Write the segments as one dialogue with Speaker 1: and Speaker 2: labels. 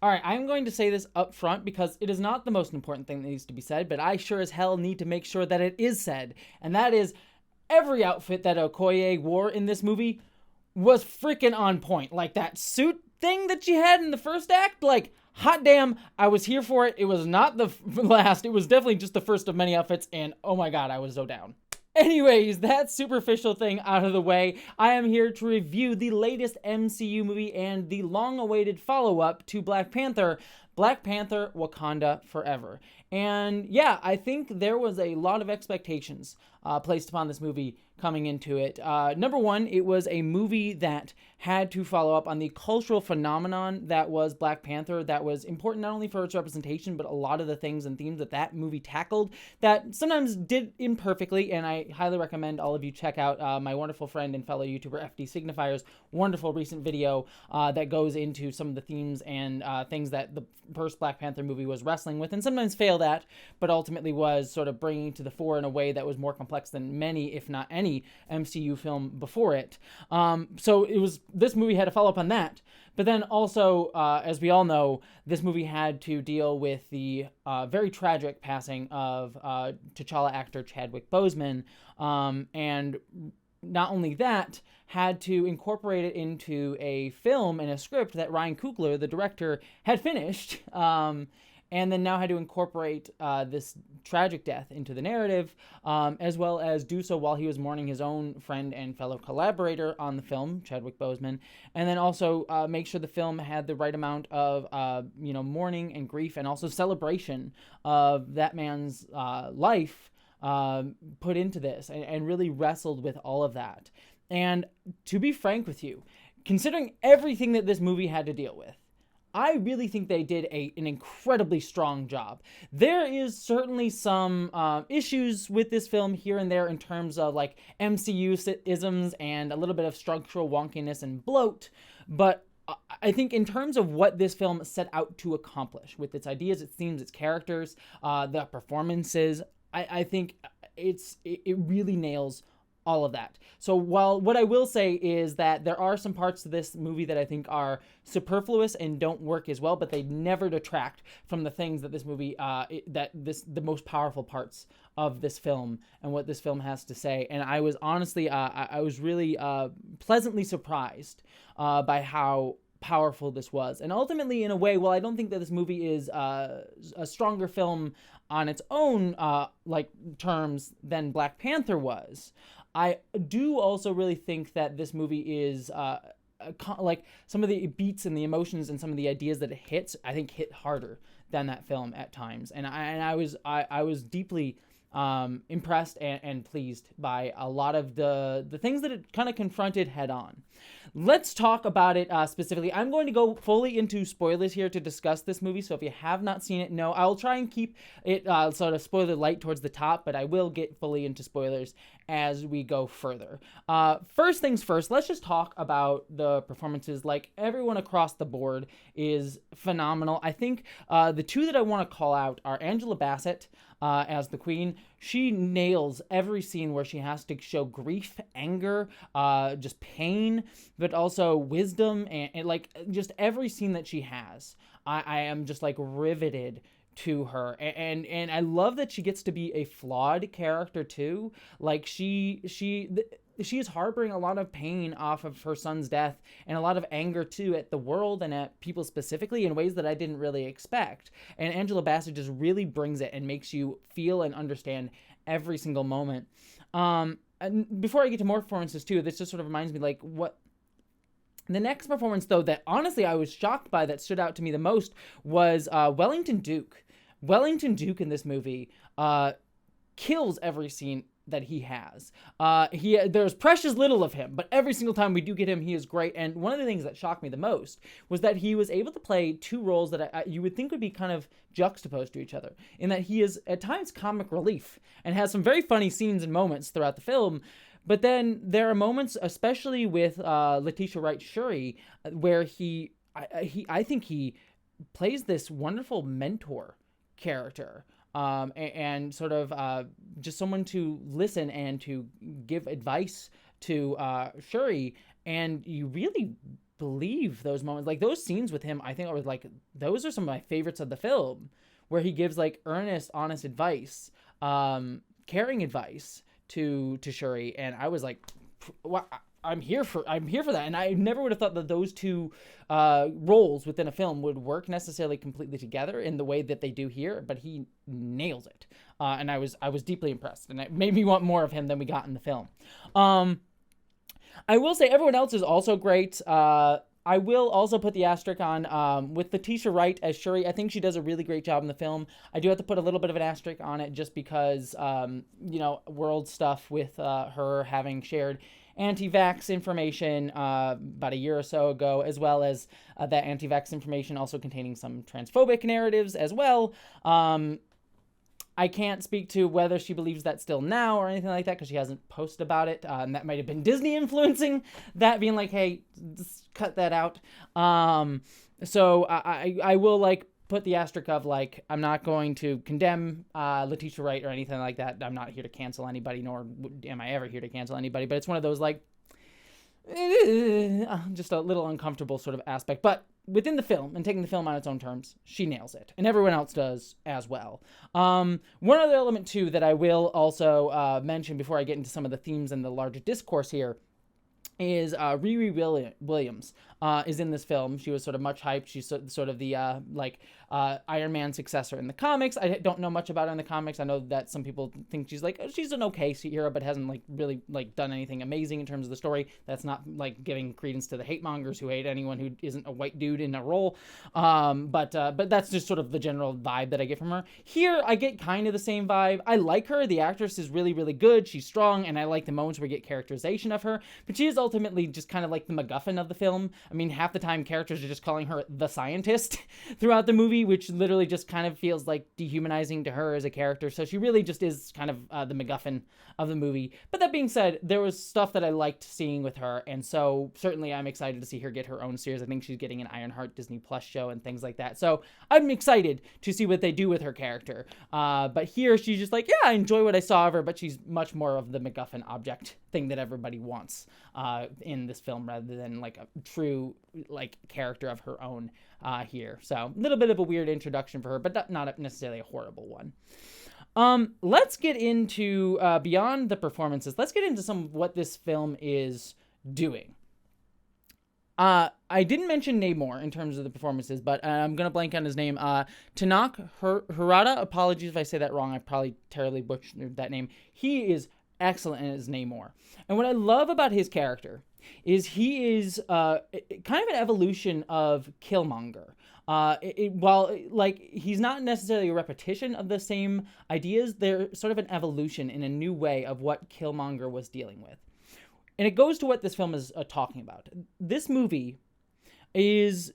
Speaker 1: All right, I'm going to say this up front because it is not the most important thing that needs to be said, but I sure as hell need to make sure that it is said. And that is every outfit that Okoye wore in this movie was freaking on point. Like that suit thing that she had in the first act, like, hot damn, I was here for it. It was not the last. It was definitely just the first of many outfits, and oh my god, I was so down. Anyways, that superficial thing out of the way, I am here to review the latest MCU movie and the long-awaited follow-up to Black Panther, Black Panther: Wakanda Forever. And yeah, I think there was a lot of expectations placed upon this movie coming into it. Number one, it was a movie that had to follow up on the cultural phenomenon that was Black Panther, that was important not only for its representation, but a lot of the things and themes that that movie tackled that sometimes did imperfectly. And I highly recommend all of you check out my wonderful friend and fellow YouTuber FD Signifier's wonderful recent video that goes into some of the themes and things that the first Black Panther movie was wrestling with and sometimes failed at, but ultimately was sort of bringing to the fore in a way that was more complex than many, if not any, MCU film before it. So this movie had to follow up on that. But then also, as we all know, this movie had to deal with the very tragic passing of T'Challa actor Chadwick Boseman, and not only that, had to incorporate it into a film and a script that Ryan Coogler, the director, had finished, and then now had to incorporate this tragic death into the narrative, as well as do so while he was mourning his own friend and fellow collaborator on the film, Chadwick Boseman, and then also make sure the film had the right amount of mourning and grief and also celebration of that man's life put into this, and really wrestled with all of that. And to be frank with you, considering everything that this movie had to deal with, I really think they did an incredibly strong job. There is certainly some issues with this film here and there in terms of like MCU-isms and a little bit of structural wonkiness and bloat, but I think in terms of what this film set out to accomplish with its ideas, its themes, its characters, the performances, I think it really nails all of that. So while what I will say is that there are some parts to this movie that I think are superfluous and don't work as well, but they never detract from the things that this movie, the most powerful parts of this film and what this film has to say. And I was honestly, I was really pleasantly surprised by how powerful this was. And ultimately, in a way, while I don't think that this movie is a stronger film on its own terms than Black Panther was, I do also really think that this movie is like some of the beats and the emotions and some of the ideas that it hits, I think hit harder than that film at times. And I was deeply impressed and pleased by a lot of the things that it kind of confronted head on. Let's talk about it specifically. I'm going to go fully into spoilers here to discuss this movie, so if you have not seen it, no. I'll try and keep it sort of spoiler light towards the top, but I will get fully into spoilers as we go further. First things first, let's just talk about the performances. Like, everyone across the board is phenomenal. I think the two that I want to call out are Angela Bassett as the Queen. She nails every scene where she has to show grief, anger, just pain, but also wisdom, and like just every scene that she has. I am just like riveted to her, and I love that she gets to be a flawed character too. Like she is harboring a lot of pain off of her son's death and a lot of anger too at the world and at people specifically in ways that I didn't really expect. And Angela Bassett just really brings it and makes you feel and understand every single moment. And before I get to more performances too, this just sort of reminds me like what the next performance, though, that honestly I was shocked by, that stood out to me the most, was Wellington Duke. Wellington Duke in this movie kills every scene that he has. There's precious little of him, but every single time we do get him, he is great. And one of the things that shocked me the most was that he was able to play two roles that you would think would be kind of juxtaposed to each other, in that he is at times comic relief and has some very funny scenes and moments throughout the film. But then there are moments, especially with Letitia Wright Shuri, where I think he plays this wonderful mentor character, and sort of just someone to listen and to give advice to Shuri, and you really believe those moments, like those scenes with him, I think are like, those are some of my favorites of the film, where he gives like earnest, honest advice, caring advice to Shuri. And I was like, wow, I'm here for that. And I never would have thought that those two roles within a film would work necessarily completely together in the way that they do here, but he nails it. And I was deeply impressed, and it made me want more of him than we got in the film. I will say everyone else is also great. I will also put the asterisk on with Letitia Wright as Shuri. I think she does a really great job in the film. I do have to put a little bit of an asterisk on it just because, world stuff with her having shared anti-vax information about a year or so ago, as well as that anti-vax information also containing some transphobic narratives as well. I can't speak to whether she believes that still now or anything like that, because she hasn't posted about it. And that might have been Disney influencing that, being like, hey, just cut that out. So I will like put the asterisk of like, I'm not going to condemn Letitia Wright or anything like that. I'm not here to cancel anybody, nor am I ever here to cancel anybody. But it's one of those like, just a little uncomfortable sort of aspect. But within the film, and taking the film on its own terms, she nails it, and everyone else does as well. One other element too that I will also mention before I get into some of the themes and the larger discourse here is Riri Williams is in this film. She was sort of much hyped. She's sort of the Iron Man successor in the comics. I don't know much about her in the comics. I know that some people think she's like, she's an okay hero, but hasn't like really like done anything amazing in terms of the story. That's not like giving credence to the hate mongers who hate anyone who isn't a white dude in a role. But that's just sort of the general vibe that I get from her. Here, I get kind of the same vibe. I like her. The actress is really, really good. She's strong, and I like the moments where we get characterization of her. But she is ultimately just kind of like the MacGuffin of the film. I mean, half the time characters are just calling her the scientist throughout the movie, which literally just kind of feels like dehumanizing to her as a character. So she really just is kind of the MacGuffin of the movie. But that being said, there was stuff that I liked seeing with her, and so certainly I'm excited to see her get her own series. I think she's getting an Ironheart Disney Plus show and things like that. So I'm excited to see what they do with her character. But here she's just like, yeah, I enjoy what I saw of her, but she's much more of the MacGuffin object thing that everybody wants in this film, rather than like a true like character of her own here. So a little bit of a weird introduction for her, but not necessarily a horrible one. Let's get into beyond the performances. Let's get into some of what this film is doing. I didn't mention Namor in terms of the performances, but I'm going to blank on his name. Tanak Harada, apologies if I say that wrong. I probably terribly butchered that name. He is excellent as Namor. And what I love about his character is he is kind of an evolution of Killmonger. While like he's not necessarily a repetition of the same ideas, they're sort of an evolution in a new way of what Killmonger was dealing with. And it goes to what this film is talking about. This movie is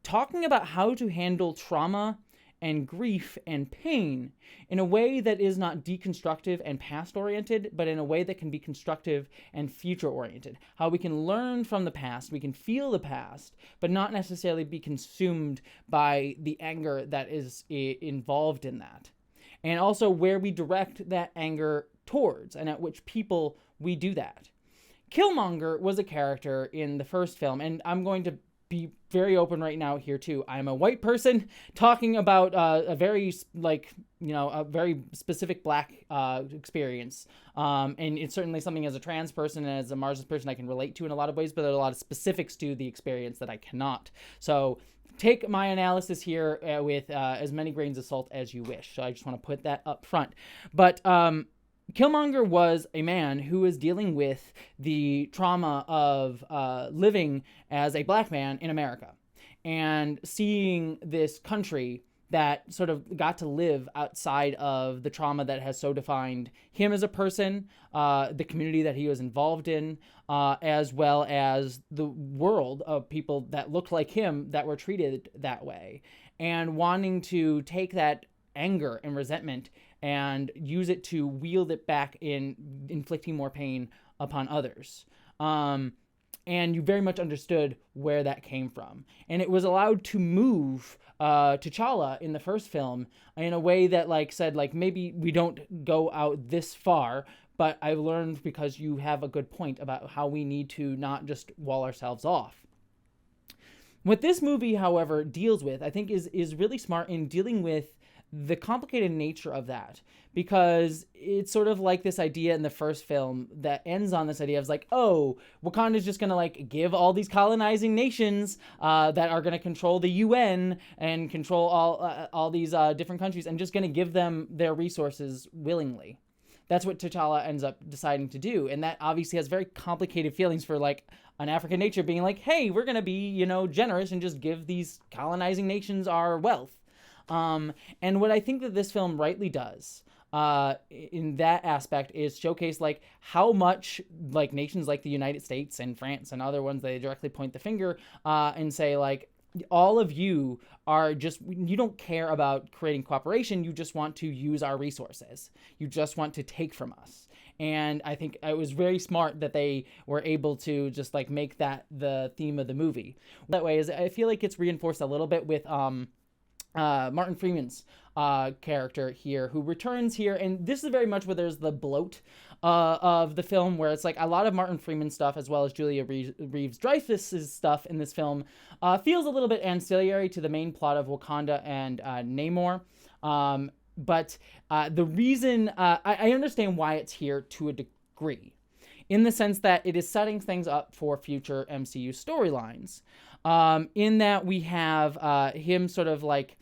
Speaker 1: talking about how to handle trauma and grief and pain in a way that is not deconstructive and past-oriented, but in a way that can be constructive and future-oriented. How we can learn from the past, we can feel the past, but not necessarily be consumed by the anger that is involved in that. And also where we direct that anger towards, and at which people we do that. Killmonger was a character in the first film, and I'm going to be very open right now here too. I'm a white person talking about a very a very specific black experience, and it's certainly something as a trans person and as a marginalized person I can relate to in a lot of ways, but there are a lot of specifics to the experience that I cannot. So take my analysis here with as many grains of salt as you wish. So I just want to put that up front. But Killmonger was a man who was dealing with the trauma of living as a black man in America and seeing this country that sort of got to live outside of the trauma that has so defined him as a person, the community that he was involved in, as well as the world of people that looked like him that were treated that way, and wanting to take that anger and resentment and use it to wield it back in inflicting more pain upon others. And you very much understood where that came from. And it was allowed to move T'Challa in the first film in a way that said, maybe we don't go out this far, but I've learned because you have a good point about how we need to not just wall ourselves off. What this movie, however, deals with, I think, is really smart in dealing with the complicated nature of that, because it's sort of like this idea in the first film that ends on this idea of like, oh, Wakanda's just gonna like give all these colonizing nations that are gonna control the UN and control all these different countries, and just gonna give them their resources willingly. That's what T'Challa ends up deciding to do, and that obviously has very complicated feelings for like an African nature being like, hey, we're gonna be generous and just give these colonizing nations our wealth. And what I think that this film rightly does in that aspect is showcase like how much like nations like the United States and France and other ones, they directly point the finger and say like, all of you are just, you don't care about creating cooperation, you just want to use our resources, you just want to take from us. And I think it was very smart that they were able to just like make that the theme of the movie. That way is, I feel like it's reinforced a little bit with Martin Freeman's character here, who returns here, and this is very much where there's the bloat of the film, where it's like a lot of Martin Freeman stuff as well as Julia Reeves-Dreyfus's stuff in this film feels a little bit ancillary to the main plot of Wakanda and Namor. But the reason I understand why it's here to a degree, in the sense that it is setting things up for future MCU storylines. In that we have him sort of like,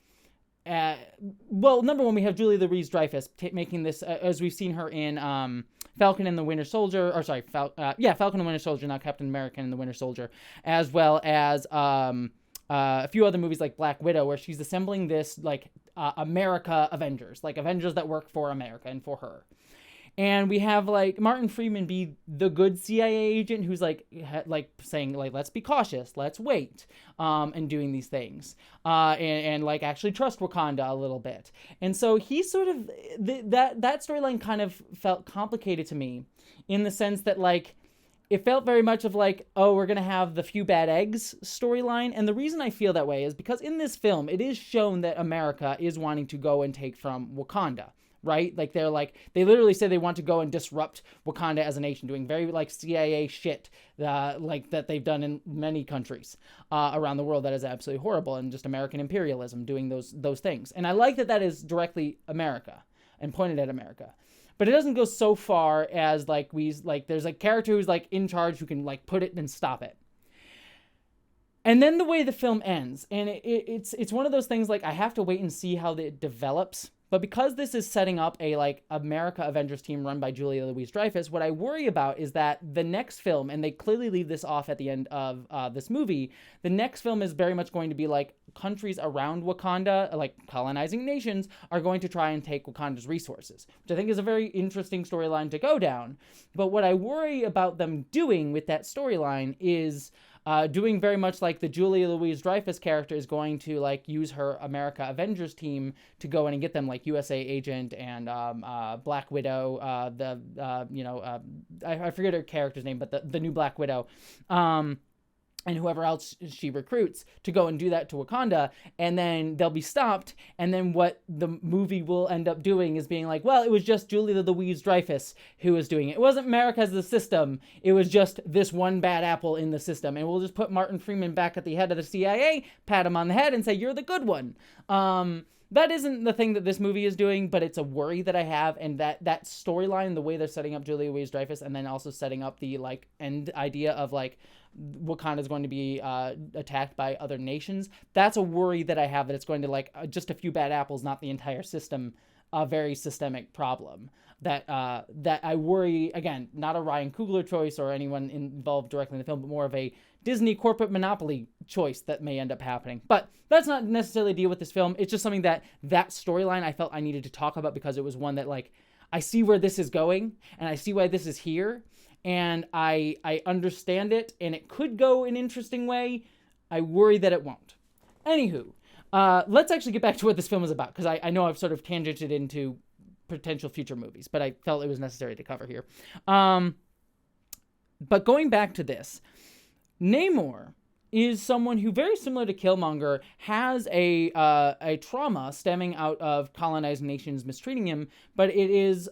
Speaker 1: well, number one, we have Julia Louis-Dreyfus making this, as we've seen her in Falcon and the Winter Soldier, or sorry, Falcon and Winter Soldier, now Captain America and the Winter Soldier, as well as a few other movies like Black Widow, where she's assembling this like America Avengers, like Avengers that work for America and for her. And we have like Martin Freeman be the good CIA agent who's like saying like, let's be cautious, let's wait, and doing these things, and like actually trust Wakanda a little bit. And so he sort of that storyline kind of felt complicated to me, in the sense that like it felt very much of like, oh, we're gonna have the few bad eggs storyline. And the reason I feel that way is because in this film it is shown that America is wanting to go and take from Wakanda. Right? Like they literally say they want to go and disrupt Wakanda as a nation, doing very like CIA shit like that they've done in many countries around the world that is absolutely horrible, and just American imperialism doing those things. And I like that is directly America and pointed at America. But it doesn't go so far as like there's a character who's like in charge who can like put it and stop it. And then the way the film ends, and it's one of those things like I have to wait and see how it develops. But because this is setting up a like America Avengers team run by Julia Louis-Dreyfus, what I worry about is that the next film, and they clearly leave this off at the end of this movie, the next film is very much going to be like countries around Wakanda, like colonizing nations, are going to try and take Wakanda's resources, which I think is a very interesting storyline to go down. But what I worry about them doing with that storyline is doing very much like the Julia Louis-Dreyfus character is going to like use her America Avengers team to go in and get them, like USA Agent and Black Widow, I forget her character's name, but the new Black Widow, and whoever else she recruits to go and do that to Wakanda, and then they'll be stopped, and then what the movie will end up doing is being like, well, it was just Julia Louis-Dreyfus who was doing it. It wasn't America as the system, it was just this one bad apple in the system, and we'll just put Martin Freeman back at the head of the CIA, pat him on the head, and say, you're the good one. That isn't the thing that this movie is doing, but it's a worry that I have, and that storyline, the way they're setting up Julia Louis-Dreyfus, and then also setting up the like end idea of like Wakanda is going to be attacked by other nations. That's a worry that I have, that it's going to like just a few bad apples, not the entire system, a very systemic problem. That I worry, again, not a Ryan Coogler choice or anyone involved directly in the film, but more of a Disney corporate monopoly choice that may end up happening. But that's not necessarily a deal with this film. It's just something that storyline I felt I needed to talk about, because it was one that like, I see where this is going, and I see why this is here, and I understand it, and it could go an interesting way. I worry that it won't. Anywho, let's actually get back to what this film is about, because I know I've sort of tangented into potential future movies, but I felt it was necessary to cover here. But going back to this, Namor is someone who, very similar to Killmonger, has a trauma stemming out of colonized nations mistreating him, but it is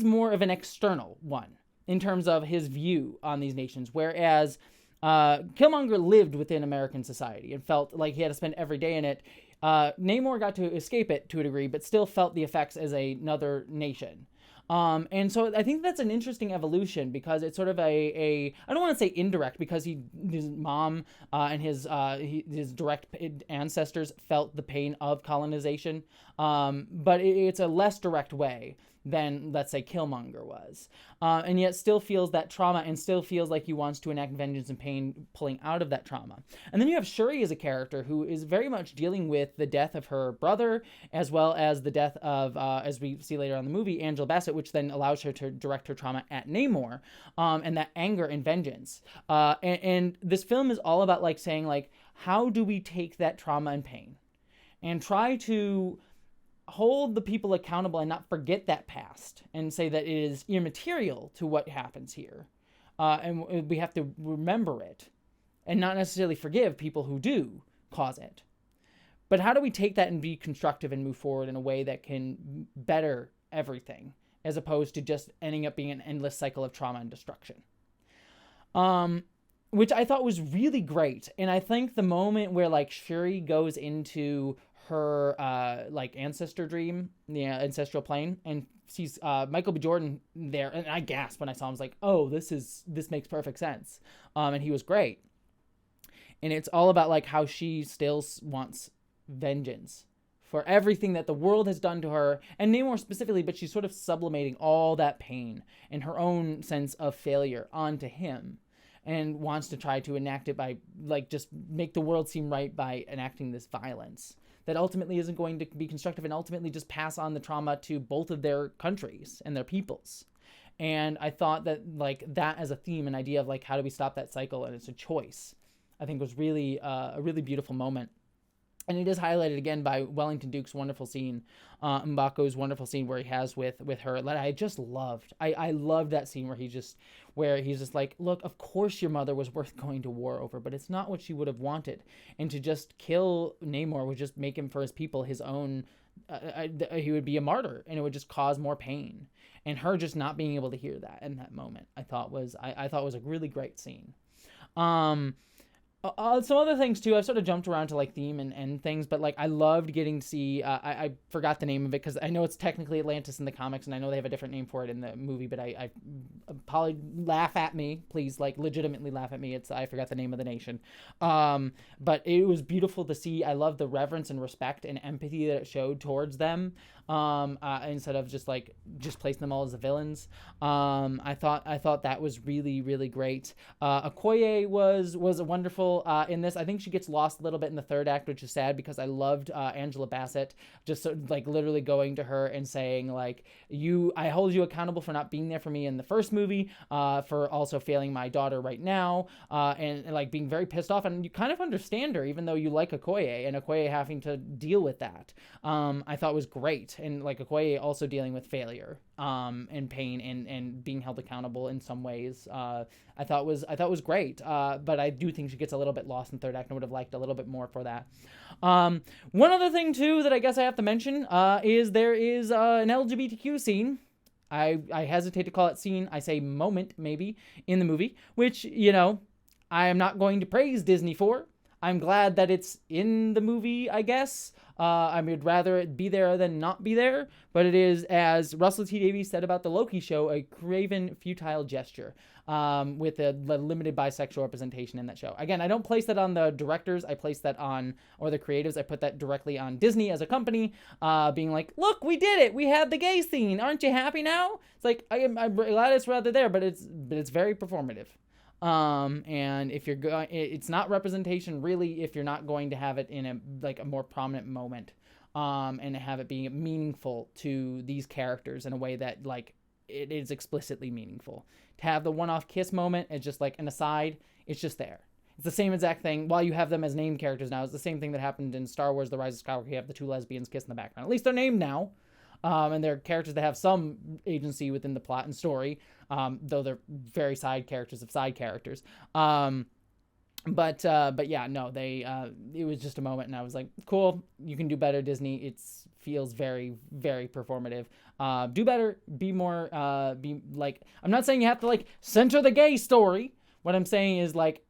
Speaker 1: more of an external one in terms of his view on these nations, whereas Killmonger lived within American society and felt like he had to spend every day in it. Namor got to escape it to a degree, but still felt the effects as another nation. And so I think that's an interesting evolution because it's sort of I don't want to say indirect because his mom and his direct ancestors felt the pain of colonization, but it's a less direct way than, let's say, Killmonger was. And yet still feels that trauma and still feels like he wants to enact vengeance and pain pulling out of that trauma. And then you have Shuri as a character who is very much dealing with the death of her brother, as well as the death of, as we see later on in the movie, Angela Bassett, which then allows her to direct her trauma at Namor, and that anger and vengeance. And this film is all about like saying, like, how do we take that trauma and pain and try to hold the people accountable and not forget that past and say that it is immaterial to what happens here. And we have to remember it and not necessarily forgive people who do cause it. But how do we take that and be constructive and move forward in a way that can better everything as opposed to just ending up being an endless cycle of trauma and destruction? Which I thought was really great. And I think the moment where like Shuri goes into her like ancestor dream, the ancestral plane, and sees Michael B. Jordan there, and I gasped when I saw him. I was like, oh, this makes perfect sense. And he was great. And it's all about like how she still wants vengeance for everything that the world has done to her, and Namor specifically, but she's sort of sublimating all that pain and her own sense of failure onto him, and wants to try to enact it by like just make the world seem right by enacting this violence that ultimately isn't going to be constructive and ultimately just pass on the trauma to both of their countries and their peoples. And I thought that like that as a theme and idea of like how do we stop that cycle, and it's a choice, I think was really a really beautiful moment. And it is highlighted again by Wellington Duke's wonderful scene, M'Bako's wonderful scene where he has with her that I just loved. I loved that scene where he's just like, look, of course your mother was worth going to war over, but it's not what she would have wanted. And to just kill Namor would just make him for his people his own, he would be a martyr, and it would just cause more pain. And her just not being able to hear that in that moment, I thought was a really great scene. Some other things too. I've sort of jumped around to like theme and things, but like I loved getting to see. I forgot the name of it because I know it's technically Atlantis in the comics, and I know they have a different name for it in the movie. But I probably laugh at me, please, like legitimately laugh at me. I forgot the name of the nation. But it was beautiful to see. I love the reverence and respect and empathy that it showed towards them. Instead of just placing them all as the villains. I thought that was really, really great. Okoye was a wonderful in this. I think she gets lost a little bit in the third act, which is sad because I loved Angela Bassett just like literally going to her and saying like, I hold you accountable for not being there for me in the first movie, for also failing my daughter right now, and like being very pissed off. And you kind of understand her, even though you like Okoye, and Okoye having to deal with that, I thought was great. And like Okoye also dealing with failure, and pain and being held accountable in some ways, I thought was great. But I do think she gets a little bit lost in third act and would have liked a little bit more for that. One other thing too that I guess I have to mention is there is an LGBTQ scene. I hesitate to call it scene. I say moment maybe in the movie, which, you know, I am not going to praise Disney for. I'm glad that it's in the movie, I guess. I would rather it be there than not be there, but it is, as Russell T Davies said about the Loki show, a craven, futile gesture, with a limited bisexual representation in that show. Again, I don't place that on the directors. I place that on, or the creatives. I put that directly on Disney as a company, being like, look, we did it. We had the gay scene. Aren't you happy now? It's like, I'm glad it's rather there, but it's very performative. And if you're it's not representation really if you're not going to have it in a more prominent moment, and have it being meaningful to these characters in a way that like it is explicitly meaningful. To have the one-off kiss moment as just like an aside, it's just there. It's the same exact thing. While you have them as named characters now, it's the same thing that happened in Star Wars: The Rise of Skywalker. You have the two lesbians kiss in the background. At least they're named now. And they're characters that have some agency within the plot and story, though they're very side characters of side characters. But yeah, no, it was just a moment, and I was like, cool, you can do better, Disney. It feels very, very performative. Do better, be more, be like, I'm not saying you have to like center the gay story. What I'm saying is like,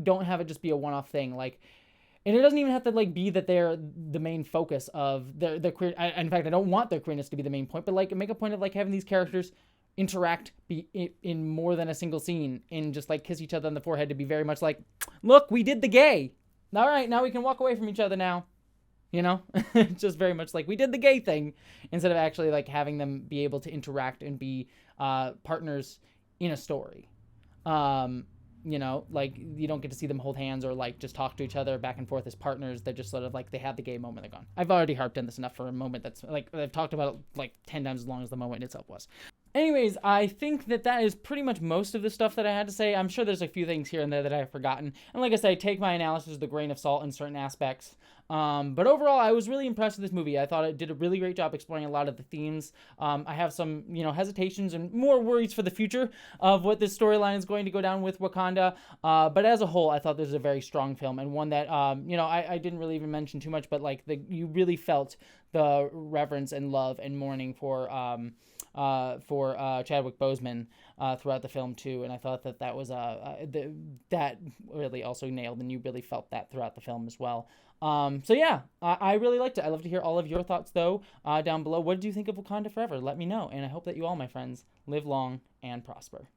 Speaker 1: don't have it just be a one-off thing. Like, and it doesn't even have to like be that they're the main focus of their queer. In fact, I don't want their queerness to be the main point, but like make a point of like having these characters interact in more than a single scene and just like kiss each other on the forehead to be very much like, look, we did the gay. All right, now we can walk away from each other now. You know, just very much like we did the gay thing instead of actually like having them be able to interact and be partners in a story. You know, like you don't get to see them hold hands or like just talk to each other back and forth as partners. They're just sort of like they have the gay moment, they're gone. I've already harped on this enough for a moment that's like I've talked about it like 10 times as long as the moment itself was. Anyways, I think that is pretty much most of the stuff that I had to say. I'm sure there's a few things here and there that I've forgotten. And like I said, take my analysis with a grain of salt in certain aspects. But overall, I was really impressed with this movie. I thought it did a really great job exploring a lot of the themes. I have some, hesitations and more worries for the future of what this storyline is going to go down with Wakanda. But as a whole, I thought this was a very strong film and one that, I didn't really even mention too much, but like you really felt the reverence and love and mourning for Chadwick Boseman throughout the film too, and I thought that was that really also nailed, and you really felt that throughout the film as well. So yeah, I really liked it. I'd love to hear all of your thoughts though down below. What did you think of Wakanda Forever? Let me know, and I hope that you all, my friends, live long and prosper.